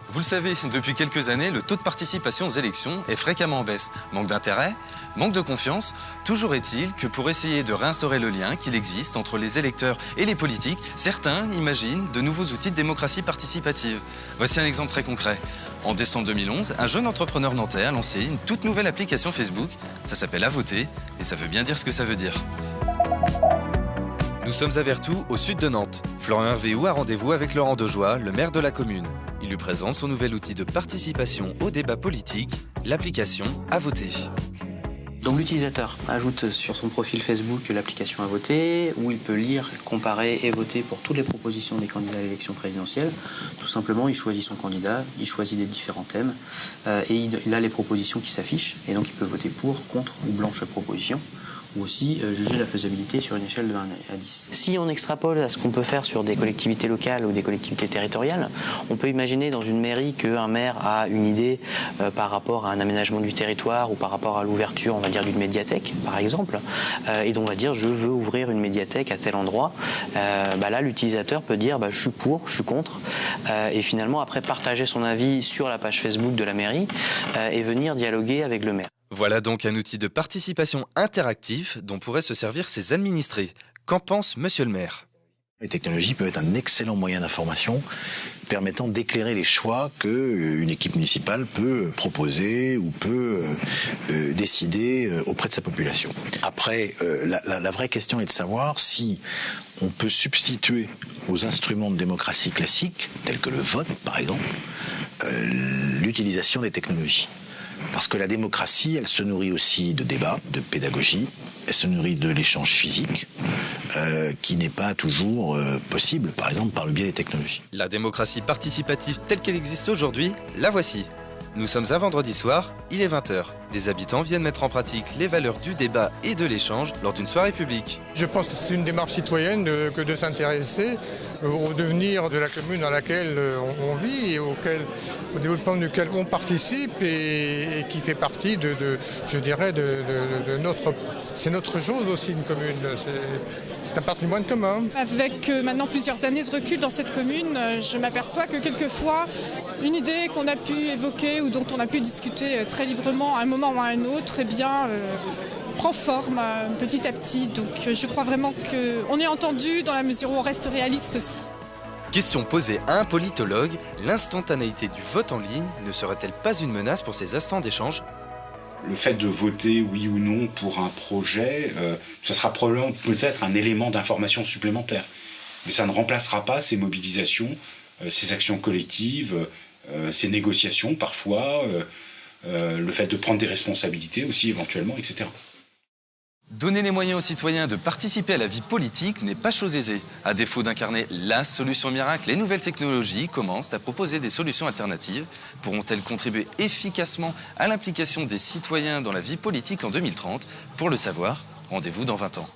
Vous le savez, depuis quelques années, le taux de participation aux élections est fréquemment en baisse. Manque d'intérêt, manque de confiance. Toujours est-il que pour essayer de réinstaurer le lien qu'il existe entre les électeurs et les politiques, certains imaginent de nouveaux outils de démocratie participative. Voici un exemple très concret. En décembre 2011, un jeune entrepreneur nantais a lancé une toute nouvelle application Facebook. Ça s'appelle À voter et ça veut bien dire ce que ça veut dire. Nous sommes à Vertou, au sud de Nantes. Florian Hervéou a rendez-vous avec Laurent Dejoie, le maire de la commune. Il lui présente son nouvel outil de participation au débat politique, l'application À voter. Donc l'utilisateur ajoute sur son profil Facebook l'application À voter, où il peut lire, comparer et voter pour toutes les propositions des candidats à l'élection présidentielle. Tout simplement, il choisit son candidat, il choisit les différents thèmes, et il a les propositions qui s'affichent, et donc il peut voter pour, contre ou blanche proposition, ou aussi juger la faisabilité sur une échelle de 1 à 10. Si on extrapole à ce qu'on peut faire sur des collectivités locales ou des collectivités territoriales, on peut imaginer dans une mairie qu'un maire a une idée par rapport à un aménagement du territoire ou par rapport à l'ouverture, on va dire, d'une médiathèque, par exemple, et donc on va dire je veux ouvrir une médiathèque à tel endroit. Là, l'utilisateur peut dire je suis pour, je suis contre, et finalement après partager son avis sur la page Facebook de la mairie et venir dialoguer avec le maire. Voilà donc un outil de participation interactif dont pourraient se servir ses administrés. Qu'en pense monsieur le maire ? Les technologies peuvent être un excellent moyen d'information permettant d'éclairer les choix qu'une équipe municipale peut proposer ou peut décider auprès de sa population. Après, la vraie question est de savoir si on peut substituer aux instruments de démocratie classiques, tels que le vote par exemple, l'utilisation des technologies. Parce que la démocratie, elle se nourrit aussi de débats, de pédagogie, elle se nourrit de l'échange physique, qui n'est pas toujours possible, par exemple, par le biais des technologies. La démocratie participative telle qu'elle existe aujourd'hui, la voici. Nous sommes un vendredi soir, il est 20h. Des habitants viennent mettre en pratique les valeurs du débat et de l'échange lors d'une soirée publique. Je pense que c'est une démarche citoyenne que de s'intéresser au devenir de la commune dans laquelle on vit et au développement duquel on participe et qui fait partie de notre... C'est notre chose aussi, une commune. C'est un patrimoine commun. Avec maintenant plusieurs années de recul dans cette commune, je m'aperçois que quelquefois, une idée qu'on a pu évoquer ou dont on a pu discuter très librement à un moment ou à un autre, prend forme petit à petit. Donc je crois vraiment qu'on est entendu dans la mesure où on reste réaliste aussi. Question posée à un politologue, l'instantanéité du vote en ligne ne serait-elle pas une menace pour ces instants d'échange ? Le fait de voter oui ou non pour un projet, ce sera probablement peut-être un élément d'information supplémentaire. Mais ça ne remplacera pas ces mobilisations, ces actions collectives, ces négociations parfois, le fait de prendre des responsabilités aussi éventuellement, etc. Donner les moyens aux citoyens de participer à la vie politique n'est pas chose aisée. À défaut d'incarner la solution miracle, les nouvelles technologies commencent à proposer des solutions alternatives. Pourront-elles contribuer efficacement à l'implication des citoyens dans la vie politique en 2030 ? Pour le savoir, rendez-vous dans 20 ans.